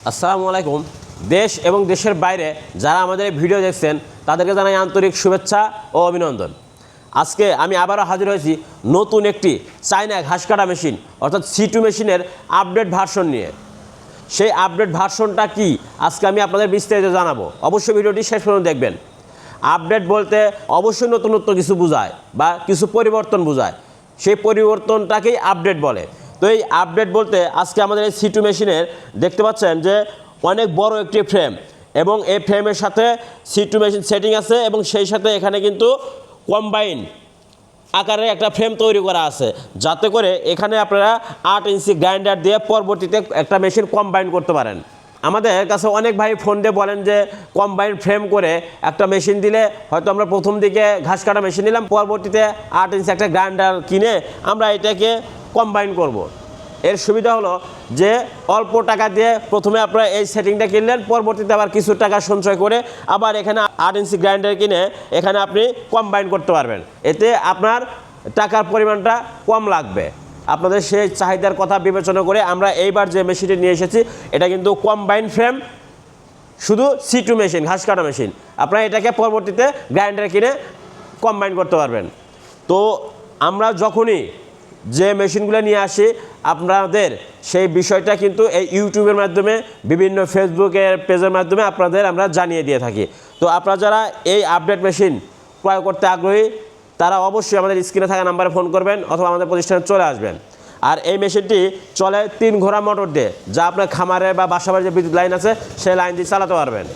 আসসালামু আলাইকুম। দেশ এবং দেশের বাইরে যারা আমাদের এই ভিডিও দেখছেন তাদেরকে জানাই আন্তরিক শুভেচ্ছা ও অভিনন্দন। আজকে আমি আবারও হাজির হয়েছি নতুন একটি চায়না ঘাস কাটা মেশিন অর্থাৎ C2 মেশিনের আপডেট ভার্সন নিয়ে। সেই আপডেট ভার্সনটা কি আজকে আমি আপনাদের বিস্তারিত জানাবো। অবশ্যই ভিডিওটি শেষ পর্যন্ত দেখবেন। আপডেট বলতে অবশ্যই নতুনত্ব কিছু বোঝায় বা কিছু পরিবর্তন বোঝায়, সেই পরিবর্তনটাকেই আপডেট বলে। তো এই আপডেট বলতে আজকে আমাদের এই C2 মেশিনের দেখতে পাচ্ছেন যে অনেক বড় একটি ফ্রেম এবং এই ফ্রেমের সাথে C2 মেশিন সেটিং আছে এবং সেই সাথে এখানে কিন্তু কম্বাইন আকারে একটা ফ্রেম তৈরি করা আছে, যাতে করে এখানে আপনারা 8 ইঞ্চি গ্রাইন্ডার দিয়ে পরবর্তীতে একটা মেশিন কম্বাইন করতে পারেন। আমাদের কাছে অনেক ভাই ফোন দিয়ে বলেন যে কম্বাইন ফ্রেম করে একটা মেশিন দিলে হয়তো আমরা প্রথম দিকে ঘাস কাটা মেশিন নিলাম, পরবর্তীতে 8 ইঞ্চি একটা গ্রাইন্ডার কিনে আমরা এটাকে কম্বাইন করব। এর সুবিধা হলো যে অল্প টাকা দিয়ে প্রথমে আপনারা এই সেটিংটা কিনলেন, পরবর্তীতে আবার কিছু টাকা সঞ্চয় করে আবার এখানে 8 ইঞ্চি গ্রাইন্ডার কিনে এখানে আপনি কম্বাইন করতে পারবেন। এতে আপনার টাকার পরিমাণটা কম লাগবে। আপনাদের সেই চাহিদার কথা বিবেচনা করে আমরা এইবার যে মেশিনটি নিয়ে এসেছি এটা কিন্তু কম্বাইন ফ্রেম, শুধু C2 মেশিন, ঘাস কাটা মেশিন। আপনারা এটাকে পরবর্তীতে গ্রাইন্ডার কিনে কম্বাইন করতে পারবেন। তো আমরা যখনই যে মেশিনগুলো নিয়ে আসি আপনাদের সেই বিষয়টা কিন্তু এই ইউটিউবের মাধ্যমে, বিভিন্ন ফেসবুকের পেজের মাধ্যমে আপনাদের আমরা জানিয়ে দিয়ে থাকি। তো আপনারা যারা এই আপডেট মেশিন ক্রয় করতে আগ্রহী তারা অবশ্যই আমাদের স্ক্রিনে থাকা নাম্বারে ফোন করবেন অথবা আমাদের প্রতিষ্ঠানে চলে আসবেন। আর এই মেশিনটি চলে 3 ঘোড়া মোটর দিয়ে, যা আপনার খামারে বা বাসাবাড়ির যে বিদ্যুৎ লাইন আছে সেই লাইন দিয়ে চালাতে পারবেন।